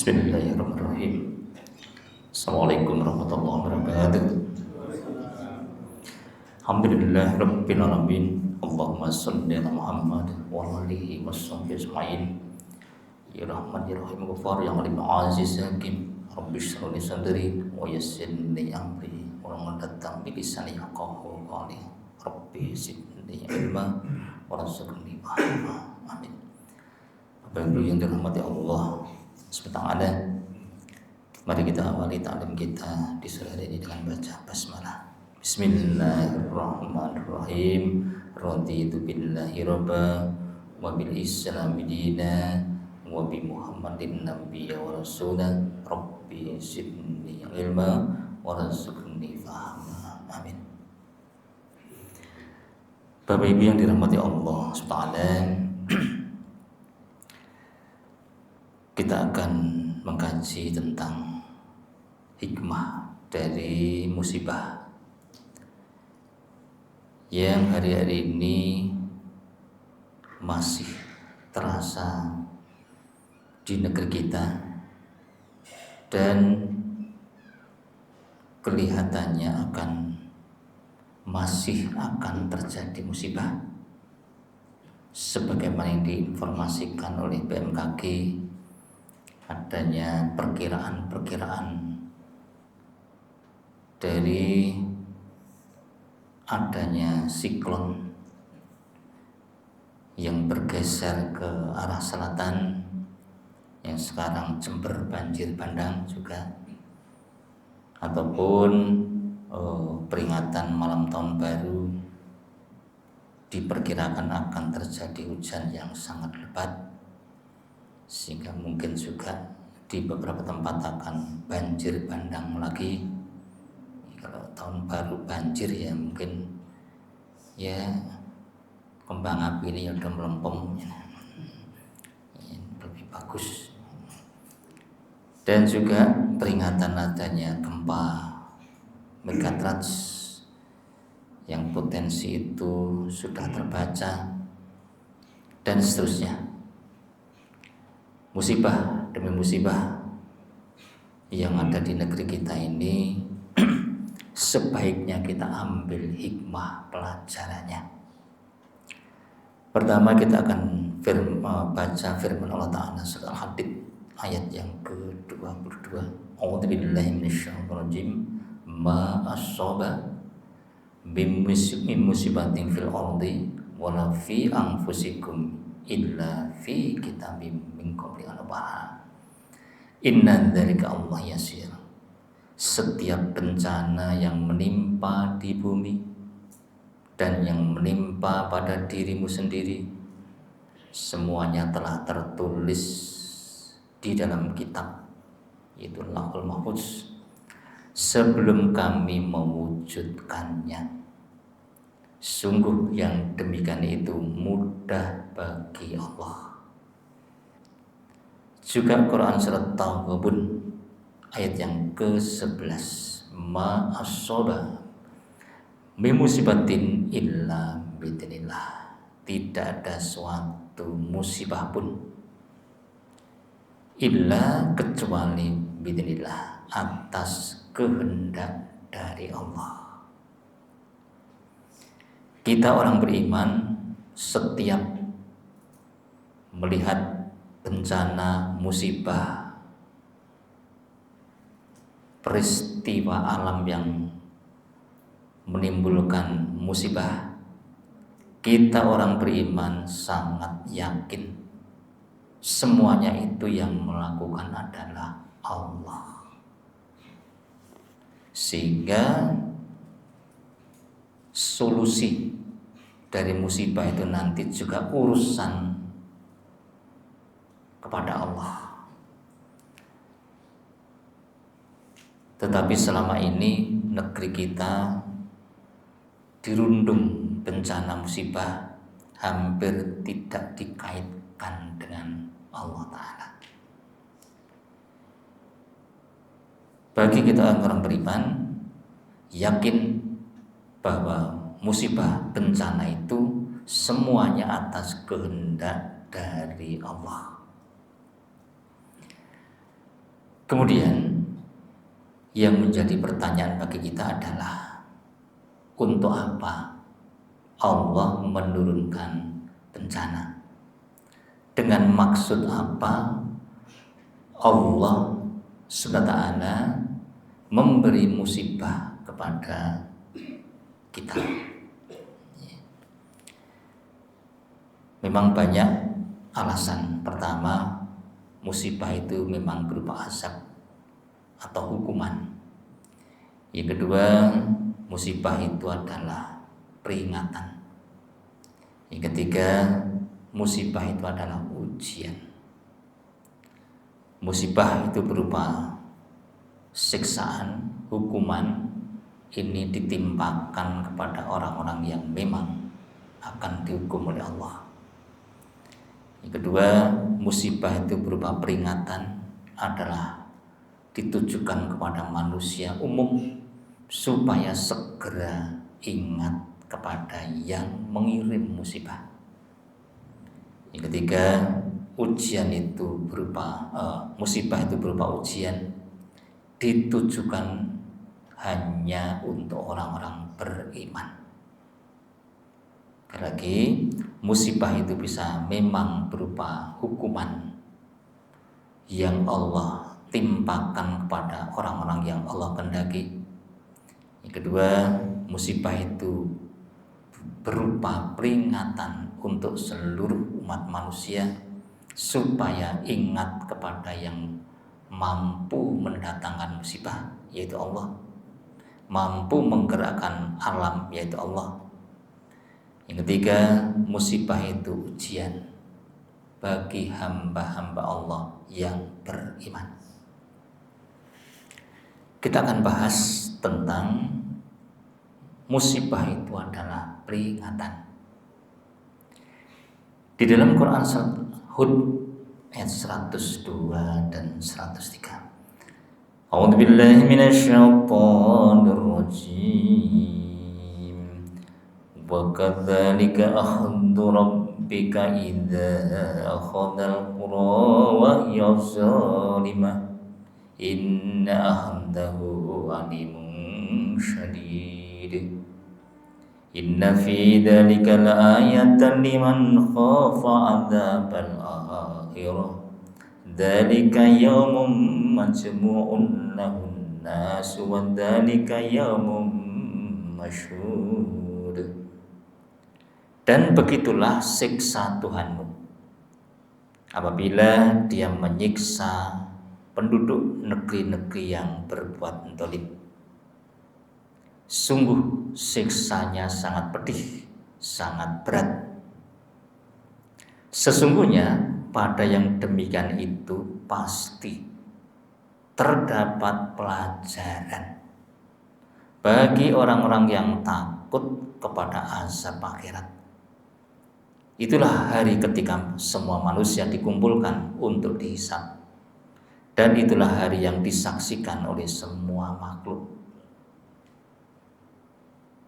Bismillahirrahmanirrahim. Assalamualaikum warahmatullahi wabarakatuh. Alhamdulillah rabbil alamin. Allahumma shalli ala Muhammad wa ala alihi washabbihi ajmain. Ya Rahman ya Rahim Ghafar ya Alim Aziz Hakim. Rabbi shrah li sadri wa yassir li amri wa datang bi lisani yafqahu qawli. Rabbi zidni ilma wa rzuqni fahma. Amin. Bapak Ibu yang dirahmati Allah SWT, mari kita awali ta'lim kita di sore hari ini dengan baca basmalah. Bismillahirrahmanirrahim. Raditu billahi rabba wa bil islami dina wa bi Muhammadin nabiyya wa rasula. Rabbi zidni ilma wa rzuqni fahma. Amin. Bapak Ibu yang dirahmati Allah SWT, kita akan mengkaji tentang hikmah dari musibah yang hari-hari ini masih terasa di negeri kita dan kelihatannya masih akan terjadi musibah sebagaimana yang diinformasikan oleh BMKG. Adanya perkiraan dari adanya siklon yang bergeser ke arah selatan, yang sekarang Jember banjir bandang juga, ataupun peringatan malam tahun baru diperkirakan akan terjadi hujan yang sangat lebat, sehingga mungkin juga di beberapa tempat akan banjir bandang lagi. Kalau tahun baru banjir ya mungkin ya kembang api ini udah melempem ya, lebih bagus. Dan juga peringatan adanya gempa megatrust yang potensi itu sudah terbaca dan seterusnya. Musibah demi musibah yang ada di negeri kita ini sebaiknya kita ambil hikmah pelajarannya. Pertama kita akan baca firman Allah Ta'ala surah Al-Hadid ayat yang ke-22. A'udzubillahi minasyaitonirrajim. Ma as-saba min musibatin fil ardi wala fi anfusikum illa fi kitabim min qabli an nabraha. Inna dzalika Allah yasir. Setiap bencana yang menimpa di bumi dan yang menimpa pada dirimu sendiri, semuanya telah tertulis di dalam kitab, yaitu Lauhul Mahfuz, sebelum kami mewujudkannya. Sungguh yang demikian itu mudah bagi Allah. Juga Quran surat Taghabun ayat yang ke-11. Ma as-soba min musibatin illa bidznillah. Tidak ada suatu musibah pun illa kecuali bidznillah, atas kehendak dari Allah. Kita orang beriman setiap melihat bencana, musibah, peristiwa alam yang menimbulkan musibah, kita orang beriman sangat yakin semuanya itu yang melakukan adalah Allah. Sehingga solusi dari musibah itu nanti juga urusan kepada Allah. Tetapi selama ini negeri kita dirundung bencana musibah, hampir tidak dikaitkan dengan Allah Ta'ala. Bagi kita orang beriman, yakin bahwa musibah bencana itu semuanya atas kehendak dari Allah. Kemudian yang menjadi pertanyaan bagi kita adalah, untuk apa Allah menurunkan bencana? Dengan maksud apa Allah SWT memberi musibah kepada kita? Memang banyak alasan. Pertama, musibah itu memang berupa azab atau hukuman. Yang kedua, musibah itu adalah peringatan. Yang ketiga, musibah itu adalah ujian. Musibah itu berupa siksaan, hukuman. Ini ditimpakan kepada orang-orang yang memang akan dihukum oleh Allah. Yang kedua, musibah itu berupa peringatan, adalah ditujukan kepada manusia umum supaya segera ingat kepada yang mengirim musibah. Yang ketiga, ujian itu berupa musibah itu berupa ujian, ditujukan hanya untuk orang-orang beriman. Lagi, musibah itu bisa memang berupa hukuman yang Allah timpakan kepada orang-orang yang Allah kehendaki. Yang kedua, musibah itu berupa peringatan untuk seluruh umat manusia supaya ingat kepada yang mampu mendatangkan musibah, yaitu Allah, mampu menggerakkan alam, yaitu Allah. Yang ketiga, musibah itu ujian bagi hamba-hamba Allah yang beriman. Kita akan bahas tentang musibah itu adalah peringatan. Di dalam Quran surat Hud ayat 102 dan 103. A'udzubillahi minasyaitonir rajim. Wa kadzalika akhdhu rabbika idza akhadhal qura wa hiya zalimah inna akhdahu alimun syadid. Inna fi dzalika laayatan liman khafa 'adzabal akhirah. Dzalika yaumun majmu'un lahun nas wa dzalika yaumun masyhud. Dan begitulah siksa Tuhanmu apabila Dia menyiksa penduduk negeri-negeri yang berbuat zalim. Sungguh siksanya sangat pedih, sangat berat. Sesungguhnya pada yang demikian itu pasti terdapat pelajaran bagi orang-orang yang takut kepada azab akhirat. Itulah hari ketika semua manusia dikumpulkan untuk dihisab, dan itulah hari yang disaksikan oleh semua makhluk.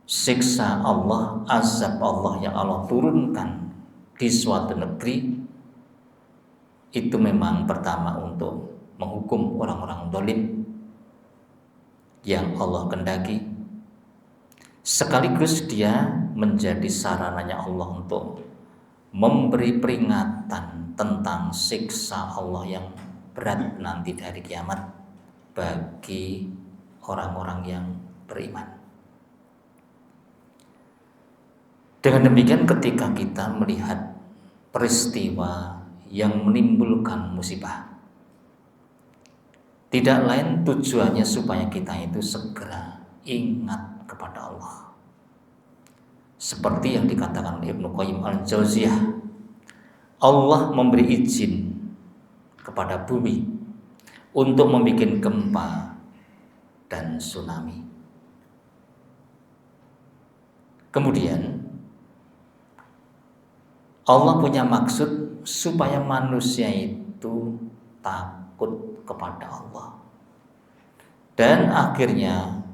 Siksa Allah, azab Allah yang Allah turunkan di suatu negeri itu memang pertama untuk menghukum orang-orang zalim yang Allah kehendaki, sekaligus dia menjadi sarananya Allah untuk memberi peringatan tentang siksa Allah yang berat nanti dari kiamat bagi orang-orang yang beriman. Dengan demikian, ketika kita melihat peristiwa yang menimbulkan musibah, tidak lain tujuannya supaya kita itu segera ingat kepada Allah. Seperti yang dikatakan oleh Ibnu Qayyim al-Jauziyah, Allah memberi izin kepada bumi untuk membuat gempa dan tsunami. Kemudian Allah punya maksud supaya manusia itu takut kepada Allah dan akhirnya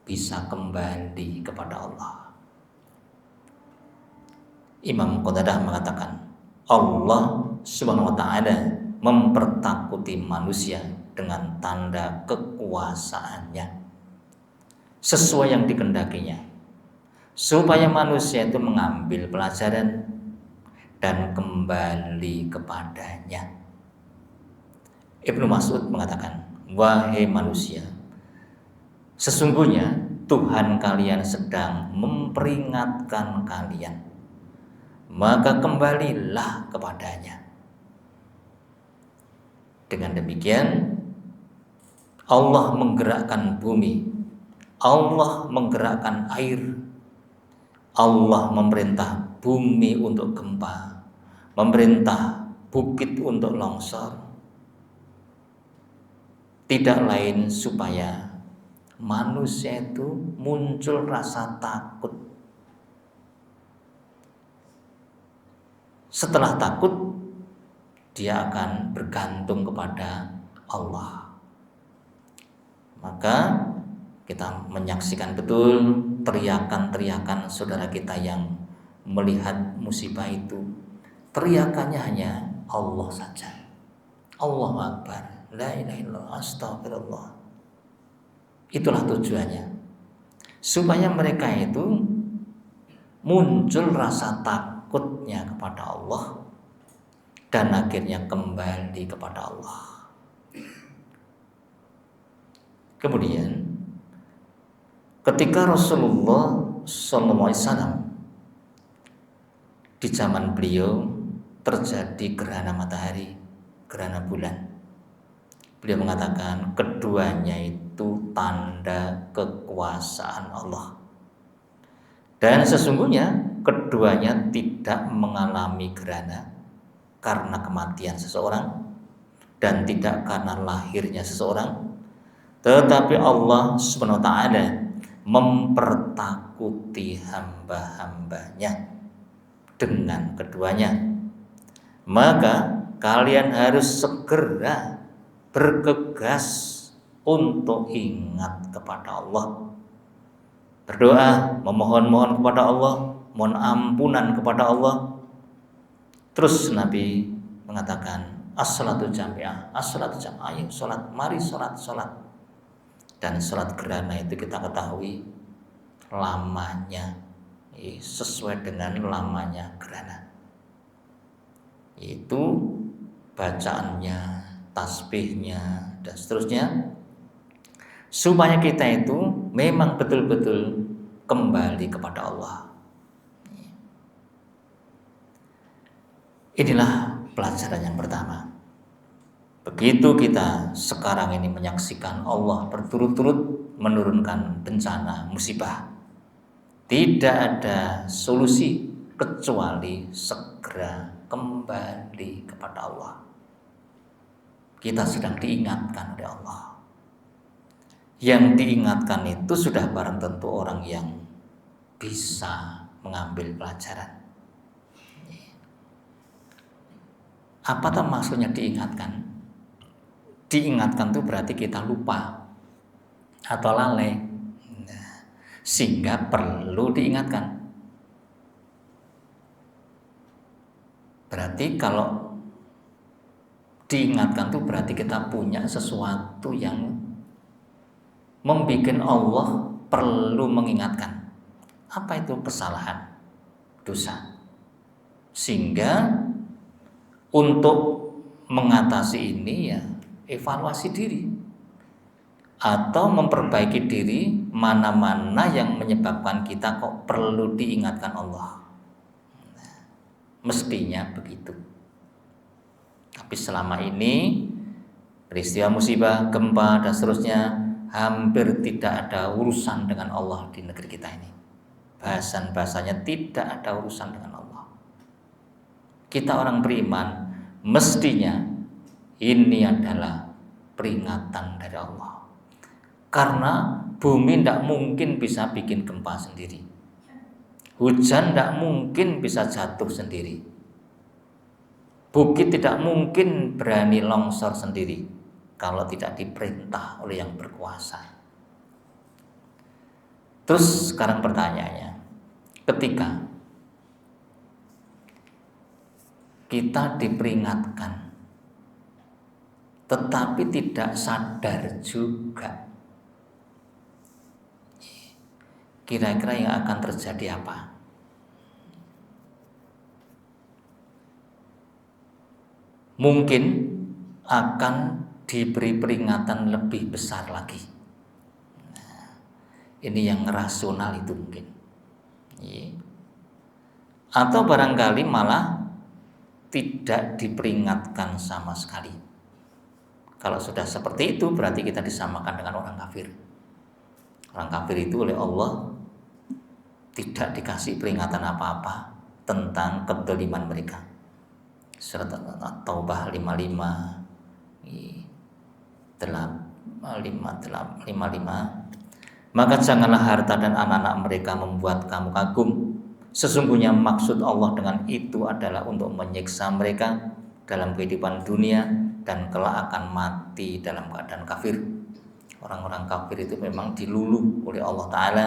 bisa kembali kepada Allah. Imam Qatadah mengatakan, Allah Subhanahu wa ta'ala mempertakuti manusia dengan tanda kekuasaannya sesuai yang dikehendakinya, supaya manusia itu mengambil pelajaran dan kembali kepadanya. Ibnu Mas'ud mengatakan, wahai manusia, sesungguhnya Tuhan kalian sedang memperingatkan kalian, maka kembalilah kepadanya. Dengan demikian Allah menggerakkan bumi, Allah menggerakkan air, Allah memerintah bumi untuk gempa, memerintah bukit untuk longsor. Tidak lain supaya manusia itu muncul rasa takut. Setelah takut, dia akan bergantung kepada Allah. Maka kita menyaksikan betul teriakan-teriakan saudara kita yang melihat musibah itu. Teriakannya hanya Allah saja. Allahu Akbar, la ilaha illallah, astagfirullah. Itulah tujuannya, supaya mereka itu muncul rasa takutnya kepada Allah dan akhirnya kembali kepada Allah. Kemudian ketika Rasulullah SAW di zaman beliau terjadi gerhana matahari, gerhana bulan, beliau mengatakan keduanya itu tanda kekuasaan Allah, dan sesungguhnya keduanya tidak mengalami gerhana karena kematian seseorang dan tidak karena lahirnya seseorang, tetapi Allah Subhanahu wa ta'ala mempertakuti hamba-hambanya dengan keduanya. Maka kalian harus segera bergegas untuk ingat kepada Allah, berdoa, memohon-mohon kepada Allah, mohon ampunan kepada Allah. Terus Nabi mengatakan as-salatu jami'ah, as-salatu jami'ah, ayo sholat, mari sholat. Dan sholat gerhana itu kita ketahui lamanya sesuai dengan lamanya gerhana, yaitu bacaannya, tasbihnya, dan seterusnya, supaya kita itu memang betul-betul kembali kepada Allah. Inilah pelajaran yang pertama. Begitu kita sekarang ini menyaksikan Allah berturut-turut menurunkan bencana, musibah, tidak ada solusi kecuali segera kembali kepada Allah. Kita sedang diingatkan oleh Allah. Yang diingatkan itu sudah barang tentu orang yang bisa mengambil pelajaran. Apa tuh maksudnya diingatkan? Diingatkan itu berarti kita lupa atau lalai, sehingga perlu diingatkan. Berarti kalau diingatkan itu berarti kita punya sesuatu yang membuat Allah perlu mengingatkan. Apa itu? Kesalahan, dosa. Sehingga untuk mengatasi ini ya evaluasi diri atau memperbaiki diri, mana-mana yang menyebabkan kita kok perlu diingatkan Allah. Mestinya begitu. Tapi selama ini peristiwa musibah, gempa dan seterusnya hampir tidak ada urusan dengan Allah di negeri kita ini. Bahasan-bahasanya tidak ada urusan dengan Allah. Kita orang beriman mestinya ini adalah peringatan dari Allah. Karena bumi tidak mungkin bisa bikin gempa sendiri. Hujan tidak mungkin bisa jatuh sendiri. Bukit tidak mungkin berani longsor sendiri kalau tidak diperintah oleh yang berkuasa. Terus sekarang pertanyaannya, ketika kita diperingatkan tetapi tidak sadar juga. Kira-kira yang akan terjadi apa? Mungkin akan diberi peringatan lebih besar lagi. Nah, ini yang rasional itu mungkin. Atau barangkali malah tidak diperingatkan sama sekali. Kalau sudah seperti itu berarti kita disamakan dengan orang kafir. Orang kafir itu oleh Allah tidak dikasih peringatan apa-apa tentang kedzaliman mereka. Surat At-Taubah 55 Maka janganlah harta dan anak-anak mereka membuat kamu kagum. Sesungguhnya maksud Allah dengan itu adalah untuk menyiksa mereka dalam kehidupan dunia dan kelak akan mati dalam keadaan kafir. Orang-orang kafir itu memang diluluh oleh Allah Ta'ala.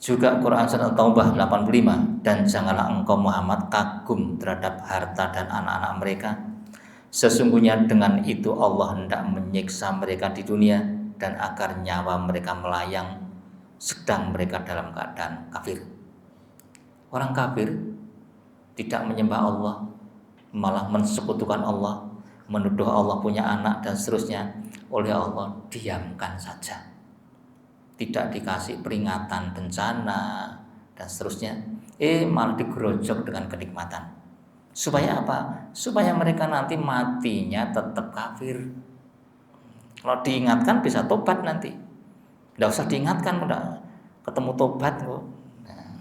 Juga Quran Surat At-Taubah 85, dan janganlah engkau Muhammad kagum terhadap harta dan anak-anak mereka. Sesungguhnya dengan itu Allah hendak menyiksa mereka di dunia dan agar nyawa mereka melayang sedang mereka dalam keadaan kafir. Orang kafir tidak menyembah Allah, malah mensekutukan Allah, menuduh Allah punya anak dan seterusnya. Oleh Allah diamkan saja, tidak dikasih peringatan bencana dan seterusnya, malah digerojok dengan kenikmatan. Supaya apa? Supaya mereka nanti matinya tetap kafir. Kalau diingatkan bisa tobat nanti. Tidak usah diingatkan, udah ketemu tobat kok. Nah,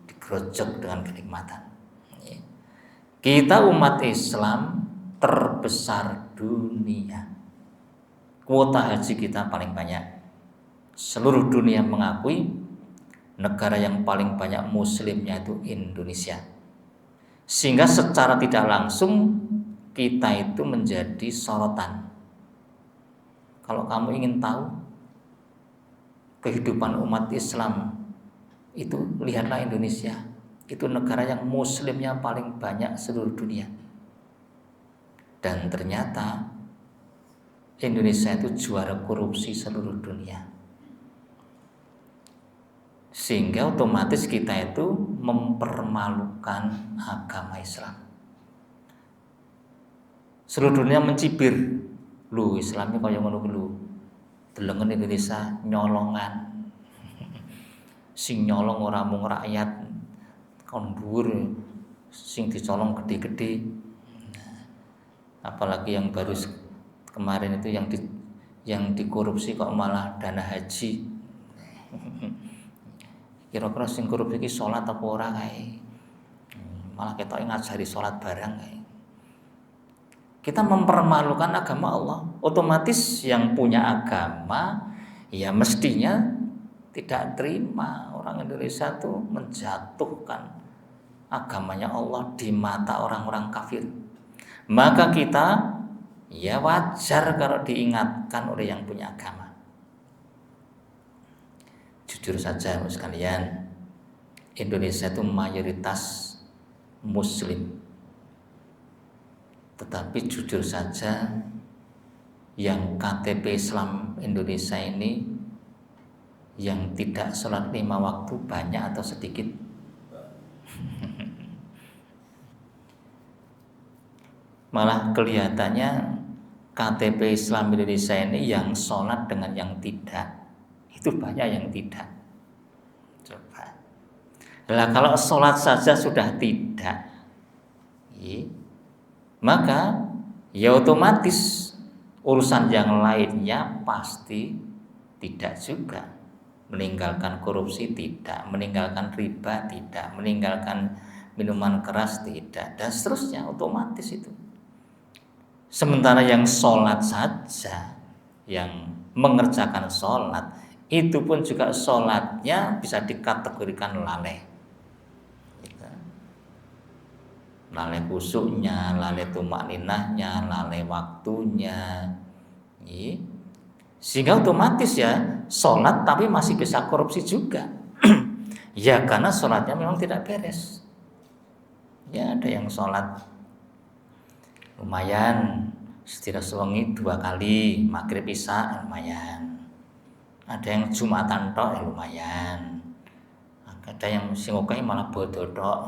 digerojok dengan kenikmatan. Kita umat Islam terbesar dunia. Kuota haji kita paling banyak. Seluruh dunia mengakui negara yang paling banyak muslimnya itu Indonesia. Sehingga secara tidak langsung kita itu menjadi sorotan. Kalau kamu ingin tahu kehidupan umat Islam itu, lihatlah Indonesia. Itu negara yang muslimnya paling banyak seluruh dunia. Dan ternyata Indonesia itu juara korupsi seluruh dunia. Sehingga otomatis kita itu mempermalukan agama Islam. Seluruh dunia mencibir, lu Islamnya kaya ngono lu. Delengen Indonesia nyolongan. Sing nyolong ora mung rakyat kon dhuwur, sing dicolong gede-gede. Apalagi yang baru kemarin itu yang dikorupsi kok malah dana haji. Kira-kira sing korupsi iki salat apa ora kae. Malah ketoke ngajari salat barang kae. Kita mempermalukan agama Allah. Otomatis yang punya agama ya mestinya tidak terima orang Indonesia tuh menjatuhkan agamanya Allah di mata orang-orang kafir. Maka kita ya wajar kalau diingatkan oleh yang punya agama. Jujur saja sekalian, Indonesia itu mayoritas muslim. Tetapi jujur saja, yang KTP Islam Indonesia ini yang tidak sholat 5 waktu banyak atau sedikit? Malah kelihatannya KTP Islam Indonesia ini yang sholat dengan yang tidak, itu banyak yang tidak. Coba. Nah, kalau sholat saja sudah tidak, maka ya otomatis urusan yang lainnya pasti tidak juga. Meninggalkan korupsi tidak, meninggalkan riba tidak, meninggalkan minuman keras tidak, dan seterusnya, otomatis itu. Sementara yang sholat saja, yang mengerjakan sholat, itu pun juga sholatnya bisa dikategorikan lalai. Lalai khusyuknya, lalai tumakninahnya, lalai waktunya. Sehingga otomatis ya sholat tapi masih bisa korupsi juga. Ya karena sholatnya memang tidak beres. Ya ada yang sholat lumayan. Sedina sewengi 2 kali, maghrib isya lumayan. Ada yang Jumatan tok ya lumayan. Ada yang sing oke malah bodo tok.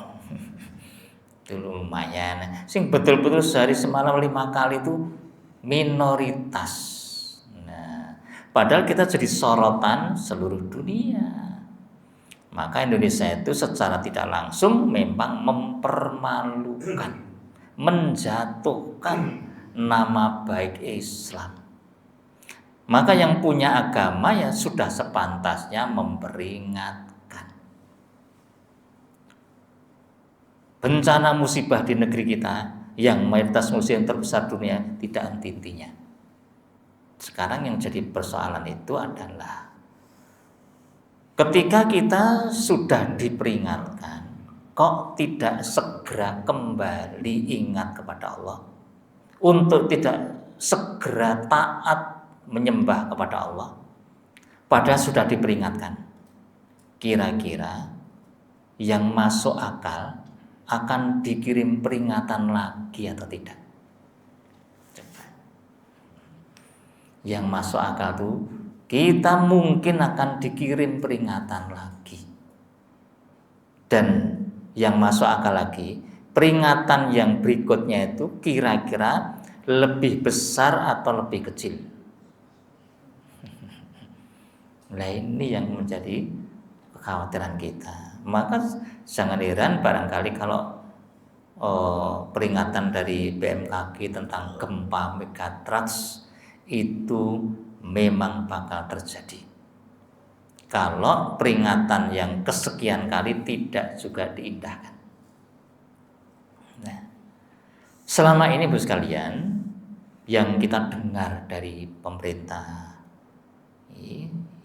Itu lumayan. Sing betul-betul sehari semalam 5 kali itu minoritas. Nah, padahal kita jadi sorotan seluruh dunia. Maka Indonesia itu secara tidak langsung memang mempermalukan, menjatuhkan nama baik Islam. Maka yang punya agama ya sudah sepantasnya memperingatkan. Bencana musibah di negeri kita yang mayoritas muslim terbesar dunia tidak henti-hentinya. Sekarang yang jadi persoalan itu adalah ketika kita sudah diperingatkan, kok tidak segera kembali ingat kepada Allah, untuk tidak segera taat menyembah kepada Allah, padahal sudah diperingatkan. Kira-kira yang masuk akal akan dikirim peringatan lagi atau tidak? Coba. Yang masuk akal tuh kita mungkin akan dikirim peringatan lagi. Dan yang masuk akal lagi, peringatan yang berikutnya itu kira-kira lebih besar atau lebih kecil. Nah ini yang menjadi kekhawatiran kita. Maka jangan heran barangkali kalau peringatan dari BMKG tentang gempa megatrust itu memang bakal terjadi. Kalau peringatan yang kesekian kali tidak juga diindahkan. Nah, selama ini Bu sekalian, yang kita dengar dari pemerintah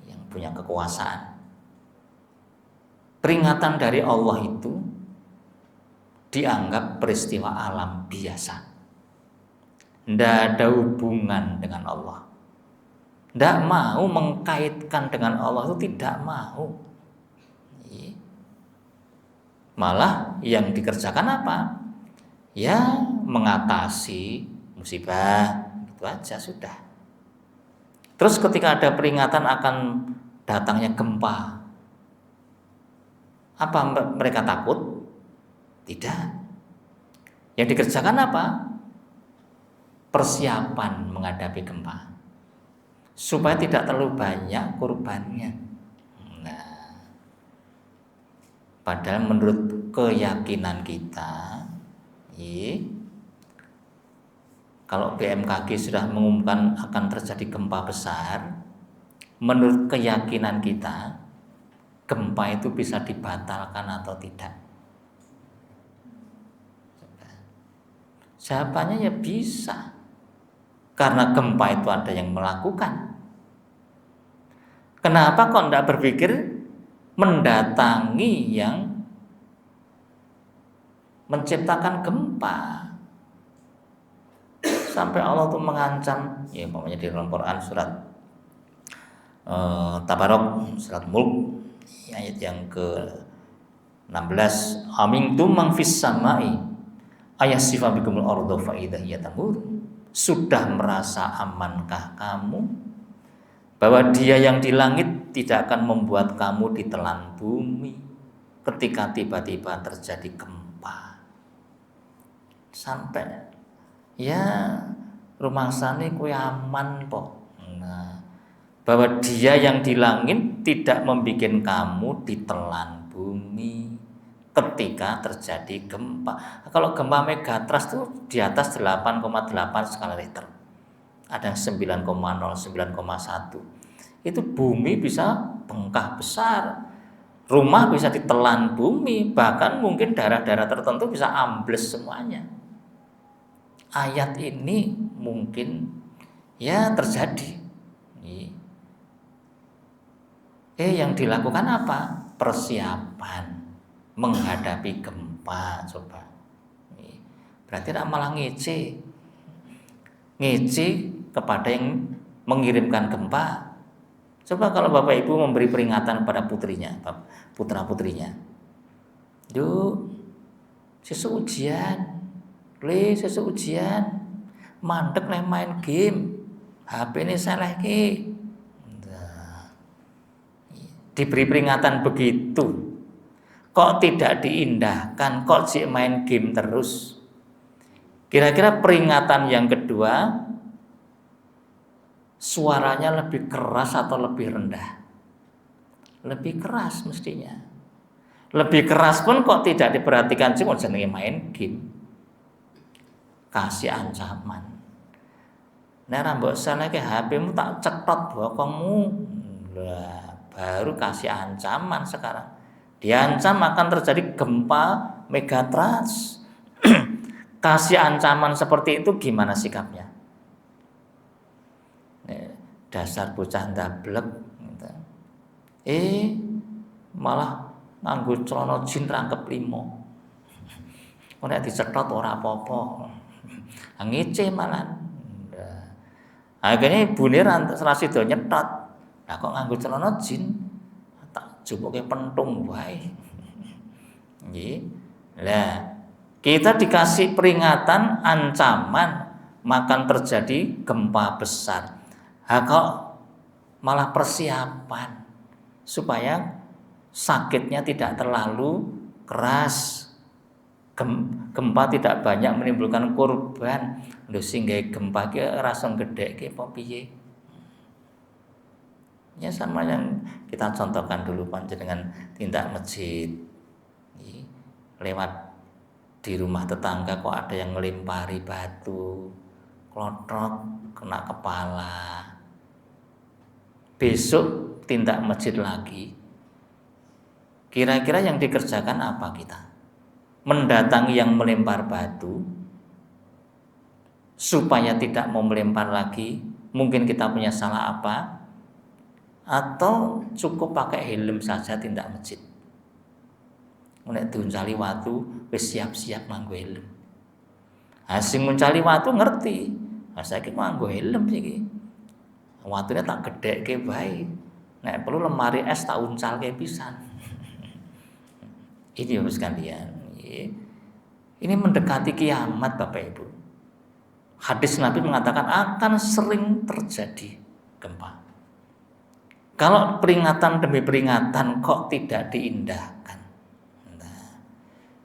yang punya kekuasaan, peringatan dari Allah itu dianggap peristiwa alam biasa. Tidak ada hubungan dengan Allah. Tidak mau mengkaitkan dengan Allah itu tidak mau. Malah yang dikerjakan apa? Ya mengatasi musibah, itu aja sudah. Terus ketika ada peringatan akan datangnya gempa, apa mereka takut? Tidak. Yang dikerjakan apa? Persiapan menghadapi gempa, supaya tidak terlalu banyak korbannya. Nah, padahal menurut keyakinan kita, kalau BMKG sudah mengumumkan akan terjadi gempa besar, menurut keyakinan kita, gempa itu bisa dibatalkan atau tidak? Jawabannya ya bisa. Karena gempa itu ada yang melakukan. Kenapa kok tidak berpikir mendatangi yang menciptakan gempa? Sampai Allah tuh mengancam, ya umpamanya di dalam Quran surat Tabarok, surat Mulk, ayat yang ke-16, amintum man fis samai ayasifa bikumul arda fa idza hiya tamur. Sudah merasa amankah kamu bahwa Dia yang di langit tidak akan membuat kamu ditelan bumi ketika tiba-tiba terjadi gempa? Sampai ya rumangsane kowe aman kok. Nah, bahwa Dia yang di langit tidak membuat kamu ditelan bumi ketika terjadi gempa. Kalau gempa megatrust itu di atas 8,8 skala Richter, ada yang 9,0, 9,1. Itu bumi bisa bengkak besar, rumah bisa ditelan bumi, bahkan mungkin daerah-daerah tertentu bisa ambles semuanya. Ayat ini mungkin ya terjadi. Yang dilakukan apa? Persiapan menghadapi gempa. Coba, berarti tidak malah ngece kepada yang mengirimkan gempa. Coba kalau Bapak Ibu memberi peringatan pada putrinya, putra putrinya, yuk sesuk ujian, Le sesuk ujian, mandek leh main game, HP ini salah ki. Diberi peringatan begitu, kok tidak diindahkan, kok sih main game terus. Kira-kira peringatan yang kedua suaranya lebih keras atau lebih rendah? Lebih keras mestinya. Lebih keras pun kok tidak diperhatikan, cuma jenenge main game. Kasih ancaman. Nek mbok salehke HP-mu tak cetot bokongmu. Lah, baru kasih ancaman sekarang. Diancam akan terjadi gempa megatrust. Kasih ancaman seperti itu gimana sikapnya? Dasar bocah ndablek. Malah nganggo celana jin rangkep 5. Nek dicetot ora apa-apa. Ngece malah. Akhirnya ibune ra sida nyetot. Lah kok nganggo celana jin? Tak jupuke pentung wae. Nggih. Lah, kita dikasih peringatan, ancaman, makan terjadi gempa besar. Kok malah persiapan supaya sakitnya tidak terlalu keras. Gempa tidak banyak menimbulkan korban. Lho sehingga gempa ki rasong gedhekke apa piye? Ya sama yang kita contohkan dulu panjenengan tindak masjid. Lewat di rumah tetangga kok ada yang ngelempari batu, klothok kena kepala. Besok tindak masjid lagi. Kira-kira yang dikerjakan apa kita? Mendatangi yang melempar batu supaya tidak mau melempar lagi. Mungkin kita punya salah apa? Atau cukup pakai helm saja tindak masjid. Nek diuncali watu wis siap-siap nganggo helm. Sing nguncali watu ngerti. Saiki nganggo helm iki. Watune tak gedhekke bae. Nek perlu lemari es tak uncalke pisan. Ini Bapak sekalian. Ini mendekati kiamat Bapak Ibu. Hadis Nabi mengatakan akan sering terjadi gempa. Kalau peringatan demi peringatan kok tidak diindahkan. Nah,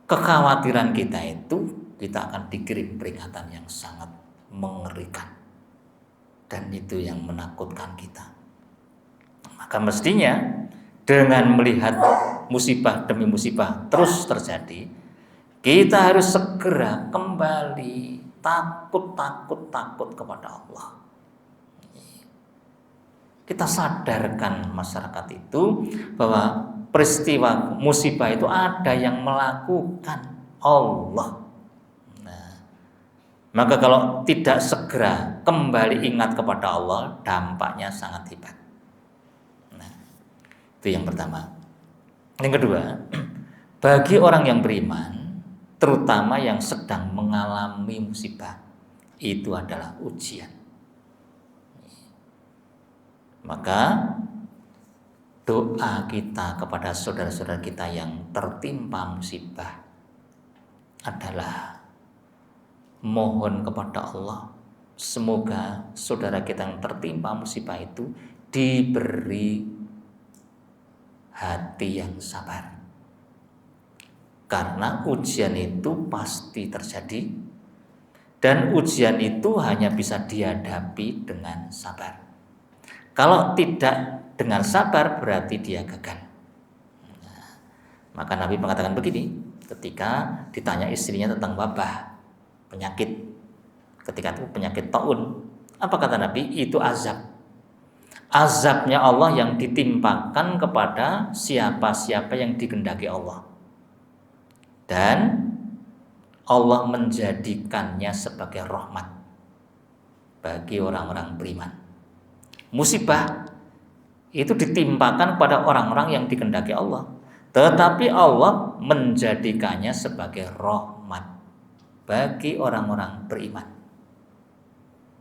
kekhawatiran kita itu kita akan dikirim peringatan yang sangat mengerikan. Dan itu yang menakutkan kita. Maka mestinya dengan melihat musibah demi musibah terus terjadi, kita harus segera kembali takut kepada Allah. Kita sadarkan masyarakat itu bahwa peristiwa musibah itu ada yang melakukan, Allah. Nah, maka kalau tidak segera kembali ingat kepada Allah, dampaknya sangat hebat. Nah, itu yang pertama. Yang kedua, bagi orang yang beriman, terutama yang sedang mengalami musibah, itu adalah ujian. Maka doa kita kepada saudara-saudara kita yang tertimpa musibah adalah mohon kepada Allah, semoga saudara kita yang tertimpa musibah itu diberi hati yang sabar. Karena ujian itu pasti terjadi dan ujian itu hanya bisa dihadapi dengan sabar. Kalau tidak dengan sabar berarti dia gagal. Nah, maka Nabi mengatakan begini ketika ditanya istrinya tentang wabah, penyakit. Ketika itu penyakit taun. Apa kata Nabi? Itu azab. Azabnya Allah yang ditimpakan kepada siapa-siapa yang dikehendaki Allah. Dan Allah menjadikannya sebagai rahmat bagi orang-orang beriman. Musibah itu ditimpakan pada orang-orang yang dikehendaki Allah, tetapi Allah menjadikannya sebagai rahmat bagi orang-orang beriman.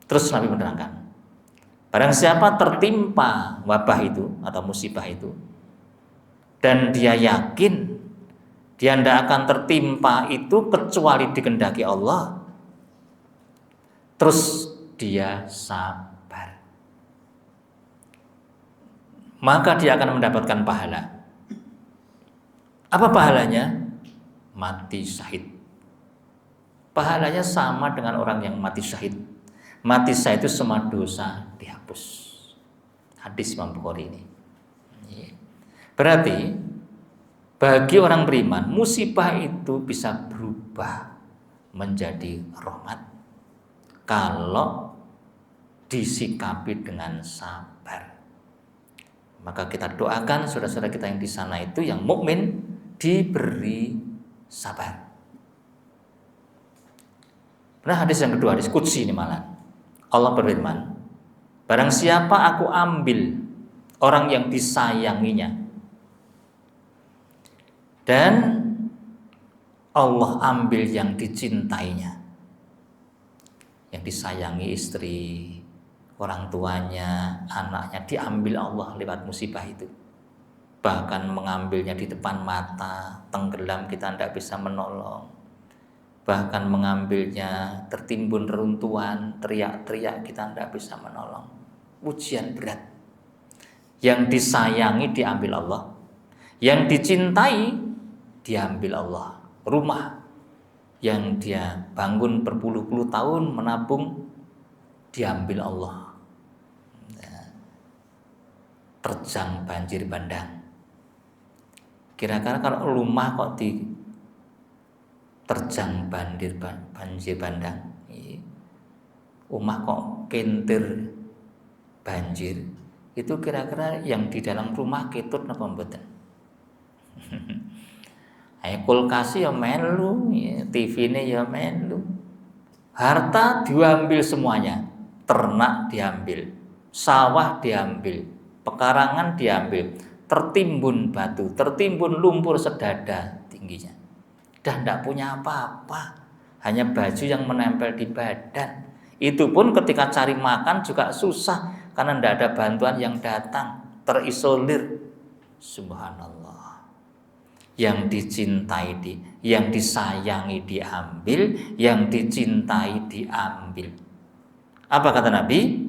Terus Nabi menerangkan, barang siapa tertimpa wabah itu atau musibah itu dan dia yakin dia tidak akan tertimpa itu kecuali dikehendaki Allah, terus dia sabar, maka dia akan mendapatkan pahala. Apa pahalanya? Mati syahid. Pahalanya sama dengan orang yang mati syahid. Mati syahid itu semua dosa dihapus. Hadis Imam Bukhari ini. Berarti bagi orang beriman, musibah itu bisa berubah menjadi rahmat kalau disikapi dengan sabar. Maka kita doakan saudara-saudara kita yang di sana itu yang mukmin diberi sabar. Nah, hadis yang kedua, hadis qudsi ini malah. Allah berfirman, barang siapa aku ambil orang yang disayanginya dan Allah ambil yang dicintainya. Yang disayangi istri, orang tuanya, anaknya diambil Allah lewat musibah itu. Bahkan mengambilnya di depan mata, tenggelam kita tidak bisa menolong. Bahkan mengambilnya tertimbun reruntuhan, teriak-teriak kita tidak bisa menolong. Ujian berat. Yang disayangi diambil Allah, yang dicintai diambil Allah. Rumah yang dia bangun berpuluh-puluh tahun menabung diambil Allah. Terjang banjir bandang. Kira-kira kalau rumah kok terjang banjir bandang, rumah kok kentir banjir, itu kira-kira yang di dalam rumah ketut napa mboten? Kulkas ya melu, TV-ne ya melu. Harta diambil semuanya, ternak diambil, sawah diambil, pekarangan diambil, tertimbun batu, tertimbun lumpur sedada tingginya. Dan tidak punya apa-apa, hanya baju yang menempel di badan. Itu pun ketika cari makan juga susah karena tidak ada bantuan yang datang, terisolir. Subhanallah. Yang dicintai yang disayangi diambil, yang dicintai diambil. Apa kata Nabi?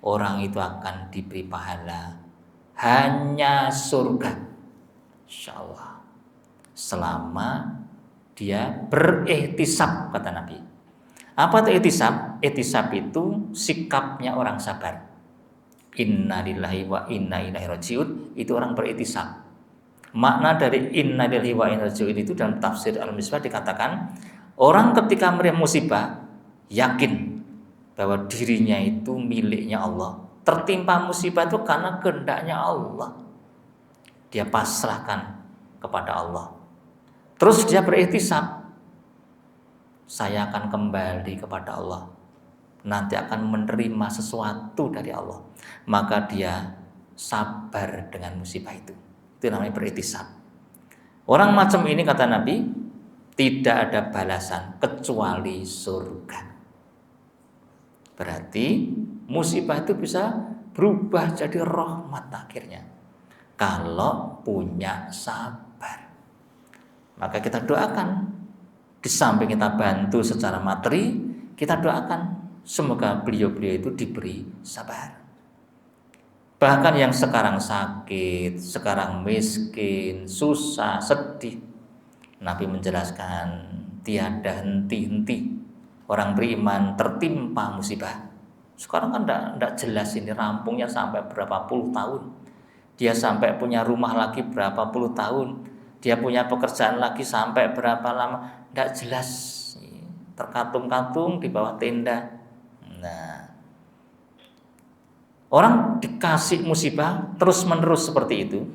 Orang itu akan diberi pahala hanya surga, insyaallah, selama dia berihtisab, kata Nabi. Apa itu ihtisab? Ihtisab itu sikapnya orang sabar. Inna lillahi wa inna ilaihi rajiun, itu orang berihtisab. Makna dari inna lillahi wa inna ilaihi rajiun itu dalam tafsir Al-Misbah dikatakan, orang ketika menerima musibah yakin bahwa dirinya itu miliknya Allah. Tertimpa musibah itu karena kehendaknya Allah. Dia pasrahkan kepada Allah. Terus dia berihtisab, saya akan kembali kepada Allah, nanti akan menerima sesuatu dari Allah. Maka dia sabar dengan musibah itu. Itu namanya berihtisab. Orang macam ini, kata Nabi, tidak ada balasan kecuali surga. Berarti musibah itu bisa berubah jadi rahmat akhirnya kalau punya sabar. Maka kita doakan, di samping kita bantu secara materi, kita doakan semoga beliau-beliau itu diberi sabar. Bahkan yang sekarang sakit, sekarang miskin, susah, sedih, Nabi menjelaskan tiada henti-henti orang beriman tertimpa musibah. Sekarang kan tidak jelas ini rampungnya sampai berapa puluh tahun. Dia sampai punya rumah lagi berapa puluh tahun. Dia punya pekerjaan lagi sampai berapa lama. Tidak jelas. Terkatung-katung di bawah tenda. Nah, orang dikasih musibah terus-menerus seperti itu,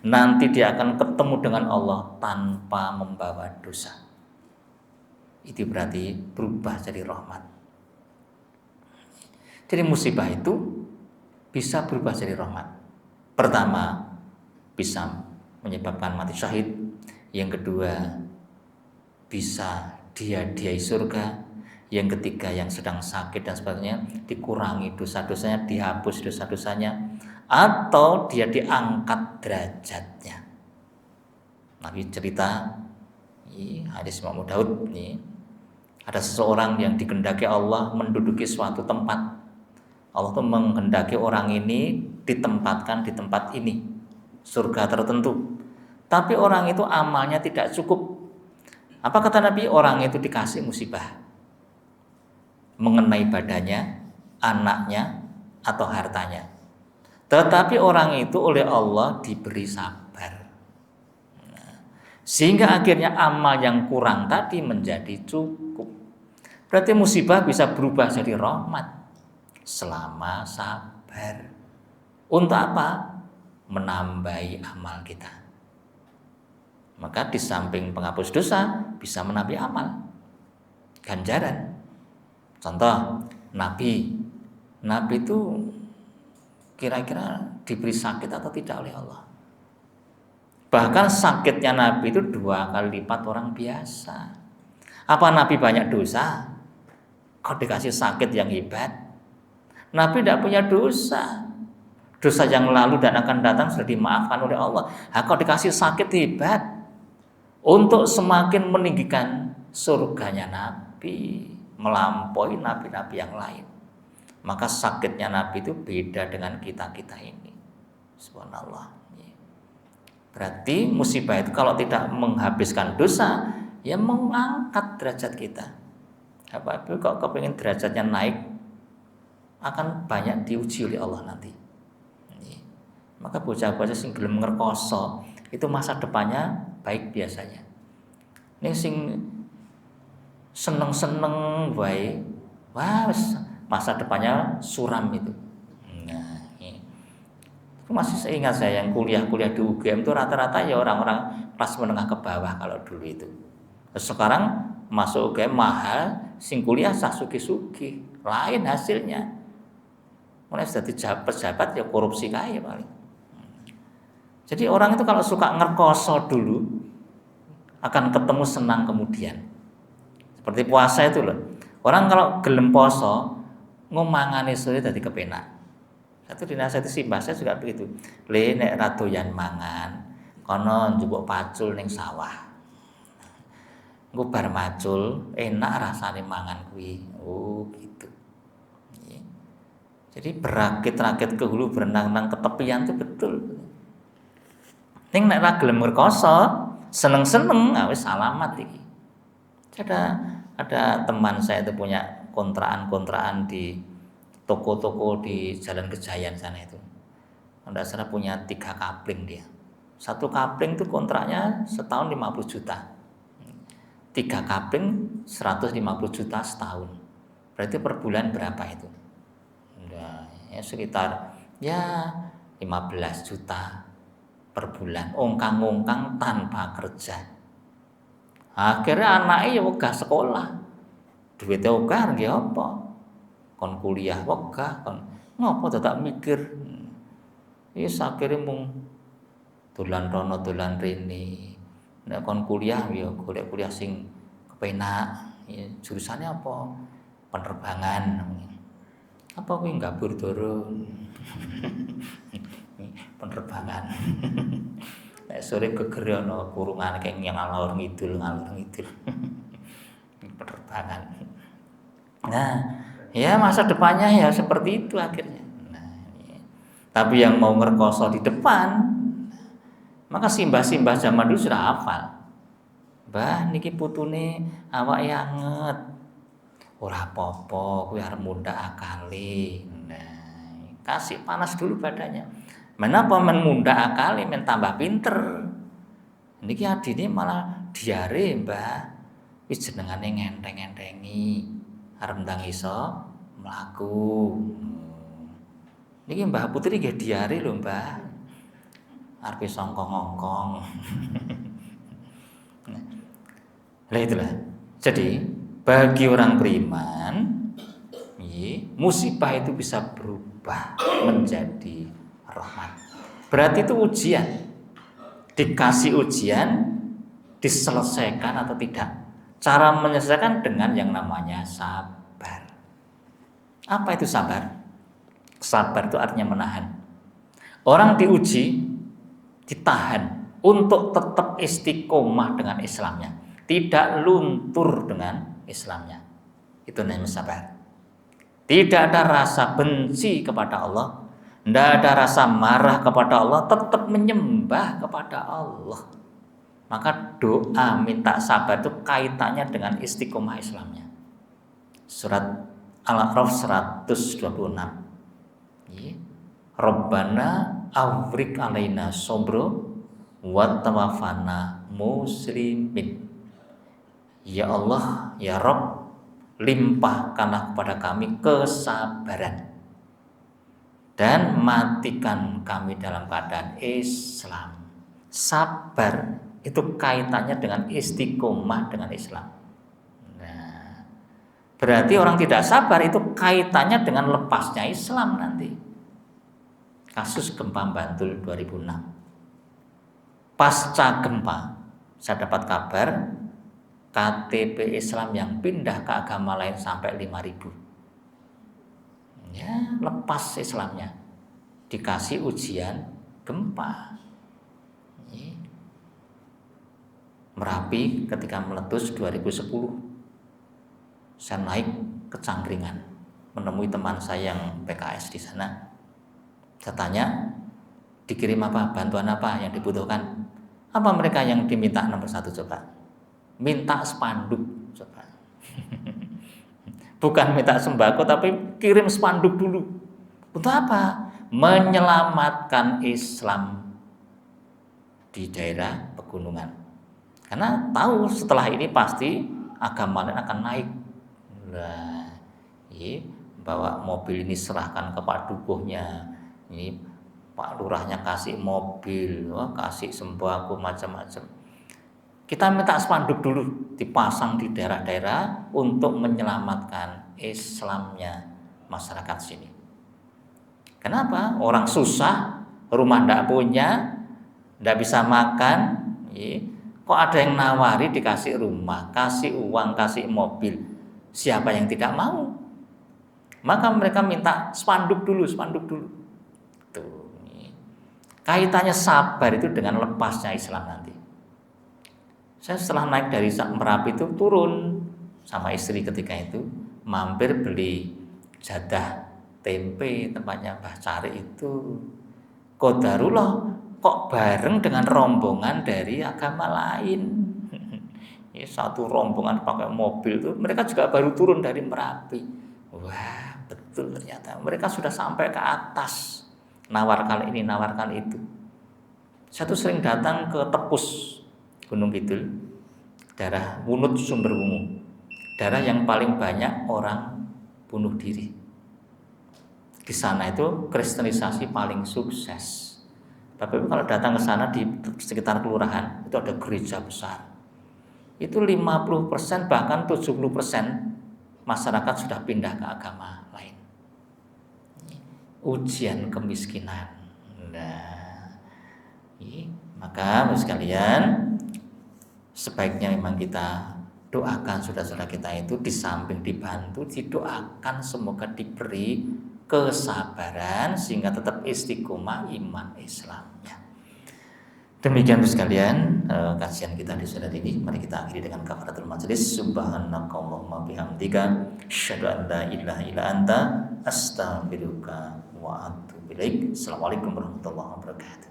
nanti dia akan ketemu dengan Allah tanpa membawa dosa. Itu berarti berubah jadi rahmat. Jadi musibah itu bisa berubah jadi rahmat. Pertama, bisa menyebabkan mati syahid. Yang kedua, bisa dia surga. Yang ketiga, yang sedang sakit dan sebagainya dikurangi dosa-dosanya, dihapus dosa-dosanya, atau dia diangkat derajatnya. Nabi cerita, hadis Imam Daud nih, Ada seseorang yang dikehendaki Allah menduduki suatu tempat. Allah tuh menghendaki orang ini ditempatkan di tempat ini, surga tertentu. Tapi orang itu amalnya tidak cukup. Apa kata Nabi? Orang itu dikasih musibah mengenai badannya, anaknya, atau hartanya. Tetapi orang itu oleh Allah diberi sabar. Sehingga akhirnya amal yang kurang tadi menjadi cukup. Berarti musibah bisa berubah jadi rahmat selama sabar. Untuk apa? Menambahi amal kita. Maka di samping penghapus dosa bisa menambah amal, ganjaran. Contoh, Nabi itu kira-kira diberi sakit atau tidak oleh Allah? Bahkan sakitnya Nabi itu 2 kali lipat orang biasa. Apa Nabi banyak dosa? Kok dikasih sakit yang hebat? Nabi tidak punya dosa. Dosa yang lalu dan akan datang sudah dimaafkan oleh Allah. Kok dikasih sakit hebat? Untuk semakin meninggikan surganya Nabi, melampaui nabi-nabi yang lain. Maka sakitnya Nabi itu beda dengan kita-kita ini. Subhanallah. Berarti musibah itu kalau tidak menghabiskan dosa, ya mengangkat derajat kita. Apabila kok kepengen derajatnya naik, akan banyak diuji oleh Allah nanti. Maka bocah-bocah sing gelem ngerkoso itu masa depannya baik biasanya. Ning sing seneng-seneng wae, wah masa depannya suram itu. Masih seingat saya yang kuliah-kuliah di UGM itu rata-rata ya orang-orang kelas menengah ke bawah kalau dulu itu. Sekarang masuk UGM mahal, sing kuliah sah sugi-sugi, lain hasilnya. Mulai sudah pejabat ya korupsi kaya paling. Jadi orang itu kalau suka ngerkoso dulu akan ketemu senang kemudian. Seperti puasa itu loh. Orang kalau gelem poso ngomangane sore dadi kepenak. Satu dinasihati simbah saya juga begitu. Le nek ra doyan mangan, kono njupuk pacul ning sawah. Engko bar macul enak rasane mangan kuwi. Oh gitu. Jadi berakit-rakit ke hulu berenang nang ketepian itu betul. Ning nek ra gelem ngerkoso, seneng-seneng wis salamat iki. Ada teman saya itu punya kontrakan di toko-toko di Jalan Kejayan sana itu. Anda salah punya 3 kapling dia. 1 kapling itu kontraknya setahun 50 juta. 3 kapling 150 juta setahun. Berarti per bulan berapa itu? Nah, ya sekitar 15 juta per bulan. Ongkang-ongkang tanpa kerja. Akhirnya anaknya ya wegah sekolah. Duitnya wegah nggih apa? Kon kuliah wegah kon ngopo tak mikir. Wis akhire mung dolan rono dolan rene. Nek kon kuliah ya golek kuliah sing kepenak. Ya jurusannya apa? Penerbangan. Apa kuwi gabur turun. Penerbangan. Nek sore gegere ana kurungan keng yang ngalor ngidul. Penerbangan. Nah, ya masa depannya ya seperti itu akhirnya. Nah, ya. Tapi yang mau ngerkoso di depan, maka simbah-simbah zaman dulu sudah hafal. Mbah niki putune awake anget. Ora apa-apa, kuwi arep mundhak akale. Nah, kasih panas dulu badannya. Menapa men mundhak akale men tambah pinter. Niki adine malah diare, Mbah. Wis jenengane ngenteng-entengi. Arep ndang iso mlaku. Niki Mbah Putri nggih diare lho, Mbah. Arep iso ngongkong. Lah itulah. Jadi bagi orang beriman, musibah itu bisa berubah menjadi rahmat. Berarti itu ujian. Dikasih ujian, diselesaikan atau tidak. Cara menyelesaikan dengan yang namanya sabar. Apa itu sabar? Sabar itu artinya menahan. Orang diuji, ditahan untuk tetap istiqomah dengan Islamnya, tidak luntur dengan Islamnya. Itu namanya sabar. Tidak ada rasa benci kepada Allah, tidak ada rasa marah kepada Allah, tetap menyembah kepada Allah. Maka doa minta sabar itu kaitannya dengan istiqomah Islamnya. Surat Al-A'raf 126. Rabbana awrik alaina sobro wa tawafana muslimin. Ya Allah, ya Rabb, limpahkanlah kepada kami kesabaran dan matikan kami dalam keadaan Islam. Sabar itu kaitannya dengan istiqomah dengan Islam. Nah, berarti orang tidak sabar itu kaitannya dengan lepasnya Islam nanti. Kasus gempa Bantul 2006. Pasca gempa, saya dapat kabar KTP Islam yang pindah ke agama lain sampai 5.000. Ya, lepas Islamnya. Dikasih ujian gempa. Merapi ketika meletus 2010. Saya naik ke Cangkringan, menemui teman saya yang PKS di sana. Saya tanya, dikirim apa, bantuan apa yang dibutuhkan? Apa mereka yang diminta nomor 1 coba? Minta spanduk coba. Bukan minta sembako tapi kirim spanduk dulu. Untuk apa? Menyelamatkan Islam di daerah pegunungan. Karena tahu setelah ini pasti agama lain akan naik. Nah, bawa mobil ini serahkan ke Pak Dukuhnya. Ini Pak Lurahnya kasih mobil, kasih sembako macam-macam. Kita minta spanduk dulu dipasang di daerah-daerah untuk menyelamatkan Islamnya masyarakat sini. Kenapa? Orang susah, rumah ndak punya, ndak bisa makan, kok ada yang nawari dikasih rumah, kasih uang, kasih mobil. Siapa yang tidak mau? Maka mereka minta spanduk dulu. Tuh. Kaitannya sabar itu dengan lepasnya Islam nanti. Saya setelah naik dari Merapi itu turun sama istri ketika itu, mampir beli jadah tempe tempatnya Mbah Cari itu. Qadarullah kok bareng dengan rombongan dari agama lain. Ini satu rombongan pakai mobil itu, mereka juga baru turun dari Merapi. Wah, betul ternyata mereka sudah sampai ke atas. Nawarkan ini, nawarkan itu. Saya tuh sering datang ke Tepus, Gunung Kidul, daerah Wunut Sumberwungu, daerah yang paling banyak orang bunuh diri. Di sana itu kristenisasi paling sukses. Tapi kalau datang ke sana di sekitar kelurahan itu ada gereja besar. Itu 50% bahkan 70% masyarakat sudah pindah ke agama lain. Ujian kemiskinan. Nah, maka sekalian sebaiknya memang kita doakan saudara-saudara kita itu di samping dibantu, didoakan semoga diberi kesabaran sehingga tetap istiqomah iman Islamnya. Demikian sekalian kajian kita di saat ini. Mari kita akhiri dengan kafaratul majlis. Subhanakallahumma bihamdika asyhadu an la ilaha illa anta astaghfiruka wa atubu ilaik. Assalamualaikum warahmatullahi wabarakatuh.